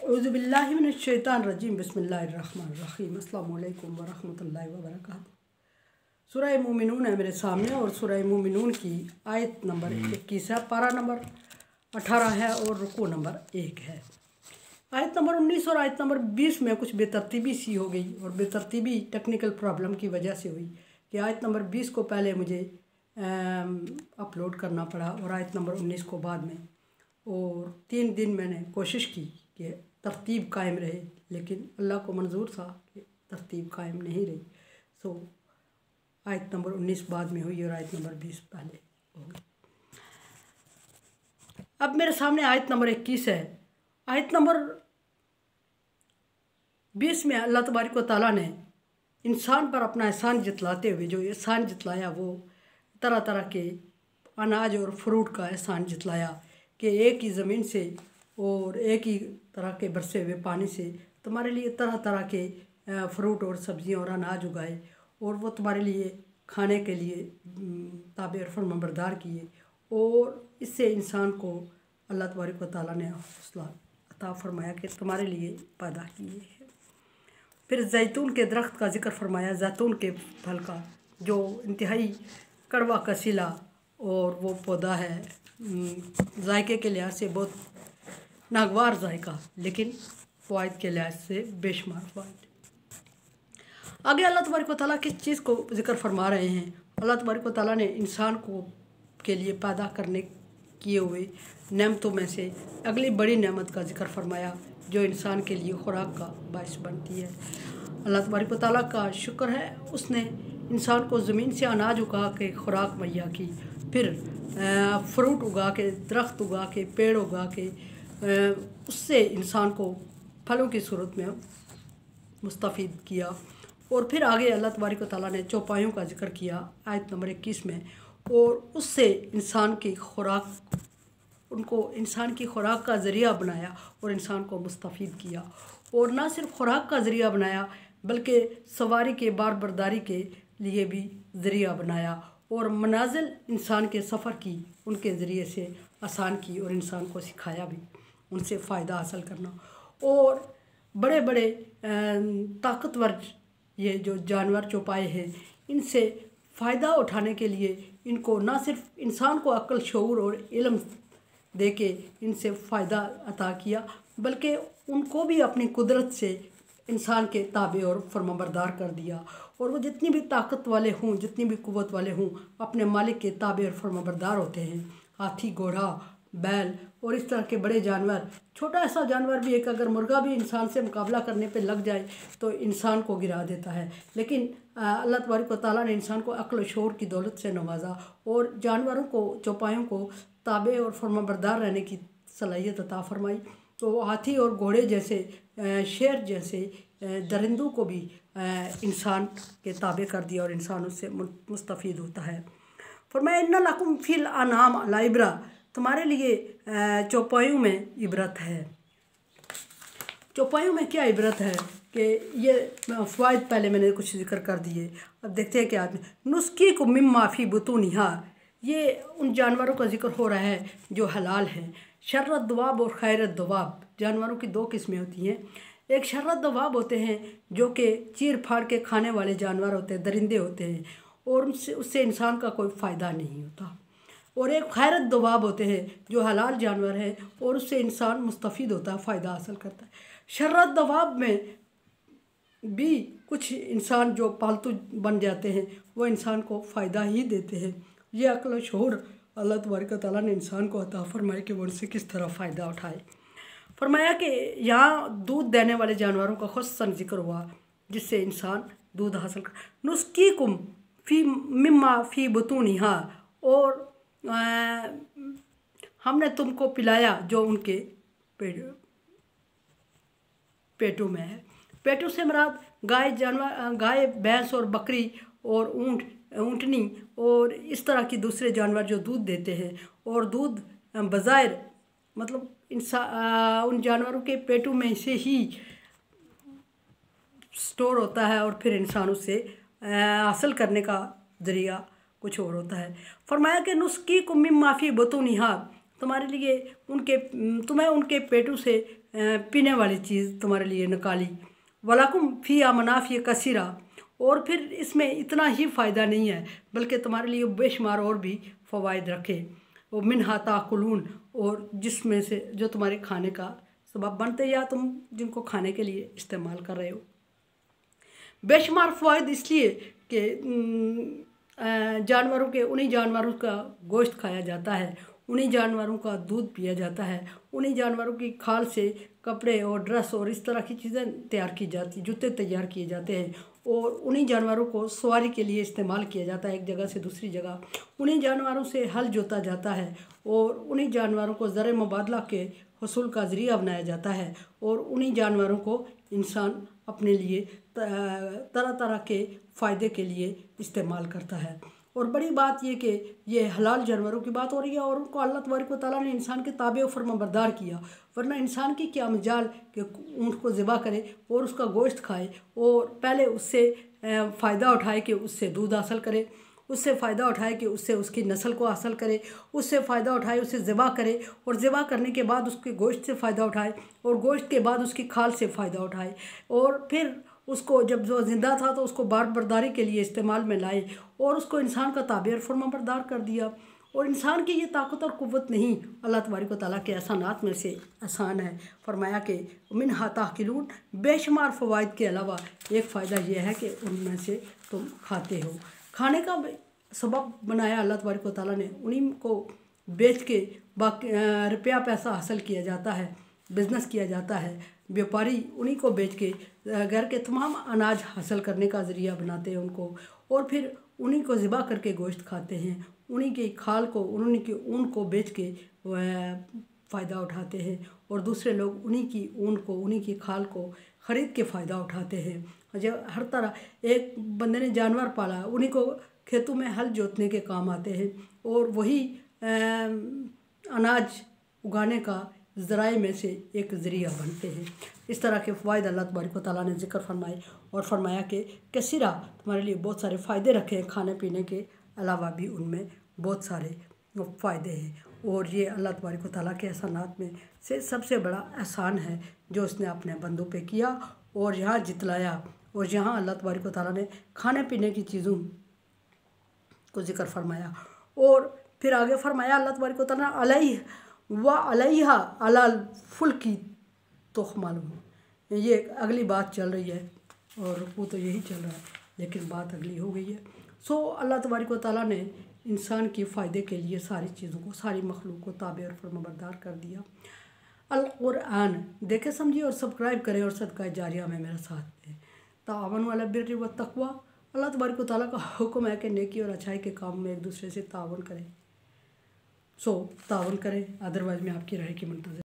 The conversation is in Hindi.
औज़ुबिल्लाहिमिनश्शैतानिर्रजीम बिस्मिल्लाहिर्रहमानिर्रहीम अस्सलामु अलैकुम वरहमतुल्लाहि वबरकातुहू। सूरह मोमिनून है मेरे सामने और सूरह मोमिनून की आयत नंबर 21 है, पारा नंबर 18 है और रुकू नंबर 1 है। आयत नंबर 19 और आयत नंबर 20 में कुछ बेतरतीबी सी हो गई और बेतरतीबी टेक्निकल प्रॉब्लम की वजह से हुई कि आयत नंबर 20 को पहले मुझे अपलोड करना पड़ा और आयत नंबर 19 को बाद में, और 3 दिन मैंने कोशिश की कि तरतीब कायम रहे, लेकिन अल्लाह को मंजूर था कि तरतीब कायम नहीं रही। सो आयत नंबर 19 बाद में हुई और आयत नंबर 20 पहले हो गई। अब मेरे सामने आयत नंबर 21 है। आयत नंबर 20 में अल्लाह तबारक व तआला ने इंसान पर अपना एहसान जतलाते हुए जो एहसान जतलाया वो तरह तरह के अनाज और फ्रूट का एहसान जतलाया कि एक ही ज़मीन से और एक ही तरह के बरसे हुए पानी से तुम्हारे लिए तरह तरह के फ्रूट और सब्जियां और अनाज उगाए और वो तुम्हारे लिए खाने के लिए ताबे और फरमाबरदार किए, और इससे इंसान को अल्लाह तबारक व तआला ने हौसला अता फरमाया कि तुम्हारे लिए पैदा किए हैं। फिर जैतून के दरख्त का जिक्र फरमाया, जैतून के फल का जो इंतहाई कड़वा कसीला और वो पौधा है जायके के लिहाज से बहुत नागवार जायका, लेकिन फ़वाइद के लिहाज से बेशुमार फ़वाइद। आगे अल्लाह तबारक व तआला किस चीज़ को जिक्र फरमा रहे हैं? अल्लाह तबारक व तआला ने इंसान को के लिए पैदा करने किए हुए नेमतों में से अगली बड़ी नेमत का जिक्र फरमाया जो इंसान के लिए खुराक का बायस बनती है। अल्लाह तबारक व तआला का शुक्र है, उसने इंसान को ज़मीन से अनाज उगा के खुराक मुहैया की, फिर फ्रूट उगा के, दरख्त उगा के, पेड़ उगा के उससे इंसान को फलों की सूरत में मुस्तफ़ीद किया। और फिर आगे अल्लाह तबारक व तआला ने चौपायों का जिक्र किया आयत नंबर 21 में, और उससे इंसान की खुराक का ज़रिया बनाया और इंसान को मुस्तफ़ीद किया। और ना सिर्फ खुराक का ज़रिया बनाया बल्कि सवारी के बार बर्दारी के लिए भी ज़रिया बनाया, और मनाजिल इंसान के सफ़र की उनके ज़रिए से आसान की और इंसान को सिखाया भी उनसे फ़ायदा हासिल करना। और बड़े बड़े ताकतवर ये जो जानवर चौपाए हैं, इनसे फ़ायदा उठाने के लिए इनको ना सिर्फ इंसान को अक्ल, शऊर और इल्म दे के इनसे फ़ायदा अता किया, बल्कि उनको भी अपनी कुदरत से इंसान के ताबे और फरमाबरदार कर दिया। और वो जितनी भी ताकत वाले हों, जितनी भी कुव्वत वाले हों, अपने मालिक के ताबे और फरमाबरदार होते हैं। हाथी, घोड़ा, बैल और इस तरह के बड़े जानवर, छोटा ऐसा जानवर भी एक अगर मुर्गा भी इंसान से मुकाबला करने पे लग जाए तो इंसान को गिरा देता है, लेकिन अल्लाह तबारक व तआला ने इंसान को अक्ल शऊर की दौलत से नवाजा और जानवरों को, चौपायों को ताबे और फरमाबरदार रहने की सलाहियत अता फरमाई। तो हाथी और घोड़े जैसे, शेर जैसे दरिंदों को भी इंसान के ताबे कर दिया और इंसान उससे मुस्तफ़ीद होता है। फरमाया इन्ना लकुम फिल अनाम लाइब्रा, तुम्हारे लिए चौपायों में इबरत है। चौपायों में क्या इबरत है कि ये फ़वाइद पहले मैंने कुछ जिक्र कर दिए, अब देखते हैं कि आदमी नुस्खी को मिम्मा फ़ी बुतूनिहा, ये उन जानवरों का जिक्र हो रहा है जो हलाल हैं। शर्रत दवाब और खैरत दवाब, जानवरों की 2 किस्में होती हैं। एक शर्रत दवाब होते हैं जो कि चीर फाड़ के खाने वाले जानवर होते हैं, दरिंदे होते हैं, और उससे इंसान का कोई फ़ायदा नहीं होता। और एक खैरत दवाब होते हैं जो हलाल जानवर हैं और उससे इंसान मुस्तफ़ीद होता है, फ़ायदा हासिल करता है। शर्रत दवाब में भी कुछ इंसान जो पालतू बन जाते हैं वो इंसान को फ़ायदा ही देते हैं। ये अक्ल शऊर अल्लाह तबारक व तआला ने इंसान को अता फरमाया कि वो उनसे किस तरह फ़ायदा उठाए। फरमाया कि यहाँ दूध देने वाले जानवरों का खुसूसन जिक्र हुआ जिससे इंसान दूध हासिल कर। नुस्की कुम फ़ी मिम्मा फ़ी बुतूनिहा, और हमने तुमको पिलाया जो उनके पेटों में है। पेटों से मुराद गाय, जानवर, गाय, भैंस और बकरी और ऊँट, ऊँटनी और इस तरह की दूसरे जानवर जो दूध देते हैं। और दूध बज़ाहिर मतलब उन जानवरों के पेटों में से ही स्टोर होता है और फिर इंसान उससे हासिल करने का ज़रिया कुछ और होता है। फरमाया कि नुस्की को मिम्मा फ़ी बुतूनिहा, तुम्हारे लिए तुम्हें उनके पेटों से पीने वाली चीज़ तुम्हारे लिए निकाली। वलाकुम फ़ीहा मनाफ़िअ कसीरा, और फिर इसमें इतना ही फ़ायदा नहीं है बल्कि तुम्हारे लिए बेशुमार और भी फ़वाइद रखे। वो मिन्हा ताकुलून, और जिसमें से जो तुम्हारे खाने का सबब बनते या तुम जिनको खाने के लिए इस्तेमाल कर रहे हो। बेशुमार फ़वाइद इसलिए कि जानवरों के उन्हीं जानवरों का गोश्त खाया जाता है, उन्हीं जानवरों का दूध पिया जाता है, उन्हीं जानवरों की खाल से कपड़े और ड्रेस और इस तरह की चीज़ें तैयार की जाती, जूते तैयार किए जाते हैं, और उन्हीं जानवरों को सवारी के लिए इस्तेमाल किया जाता है एक जगह से दूसरी जगह। उन्हीं जानवरों से हल जोता जाता है और उन्हीं जानवरों को ज़र मुबादला के हसूल का ज़रिया बनाया जाता है, और उन्हीं जानवरों को इंसान अपने लिए तरह तरह के फ़ायदे के लिए इस्तेमाल करता है। और बड़ी बात ये कि ये हलाल जानवरों की बात हो रही है और उनको अल्लाह तबारक व तआला ने इंसान के ताबे और फरमाबरदार किया, वरना इंसान की क्या मजाल कि ऊँट को ज़िबा करे और उसका गोश्त खाए और पहले उससे फ़ायदा उठाए कि उससे दूध हासिल करे, उससे फ़ायदा उठाए कि उससे उसकी नस्ल को हासिल करे, उससे फ़ायदा उठाए उसे ज़िबा करे, और ज़िबा करने के बाद उसके गोश्त से फ़ायदा उठाए, और गोश्त के बाद उसकी खाल से फ़ायदा उठाए, और फिर उसको जब जो ज़िंदा था तो उसको बार बर्दारी के लिए इस्तेमाल में लाए और उसको इंसान का ताबे और फरमाबरदार कर दिया। और इंसान की ये ताकत और क़ुव्वत नहीं, अल्लाह तबारक व तआला के एहसानात में से एहसान है। फरमाया कि मिन्हा ताकिलून, बेशुमार फ़वाइद के अलावा एक फ़ायदा ये है कि उनमें से तुम खाते हो। खाने का सबब बनाया अल्लाह तबारक व तआला ने, उन्हीं को बेच के बाकी रुपया पैसा हासिल किया जाता है, बिज़नेस किया जाता है। व्यापारी उन्हीं को बेच के घर के तमाम अनाज हासिल करने का ज़रिया बनाते हैं उनको, और फिर उन्हीं को ज़िबा करके गोश्त खाते हैं, उन्हीं की खाल को, उन्हीं की ऊन को बेच के फ़ायदा उठाते हैं, और दूसरे लोग उन्हीं की ऊन को, उन्हीं की खाल को ख़रीद के फ़ायदा उठाते हैं। जब हर तरह एक बंदे ने जानवर पाला, उन्हीं को खेतों में हल जोतने के काम आते हैं, और वही अनाज उगाने का ज़राए में से एक ज़रिया बनते हैं। इस तरह के फ़वाइद अल्लाह तबारक व तआला ने ज़िक्र फरमाए, और फरमाया कि कसीरा, तुम्हारे लिए बहुत सारे फ़ायदे रखे हैं, खाने पीने के अलावा भी उनमें बहुत सारे फ़ायदे हैं। और ये अल्लाह तबारक व तआला के एहसानात में से सबसे बड़ा एहसान है जो उसने अपने बंदों पे किया और यहाँ जितलाया, और यहाँ अल्लाह तबारक व तआला ने खाने पीने की चीज़ों को ज़िक्र फरमाया। और फिर आगे फरमाया अल्लाह तबारक व तआला अलैहि व अलैहा अलल फुल्की तुहमलून। ये अगली बात चल रही है और वो तो यही चल रहा है, लेकिन बात अगली हो गई है। सो अल्लाह तबारक व तआला ने इंसान के फ़ायदे के लिए सारी चीज़ों को, सारी मखलूक को ताबे और फरमाबरदार कर दिया। अल कुरआन देखें, समझिए और सब्सक्राइब करें और सदका जारिया में मेरा साथ दें। ताअवनु अलल बिर्रि व तक़वा, अल्लाह तबारक व तआला का हुक्म है कि नेकी और अच्छाई के काम में एक दूसरे से तावन करें। सो तावन करें, अदरवाइज़ मैं आपकी राय की मुंतज़िर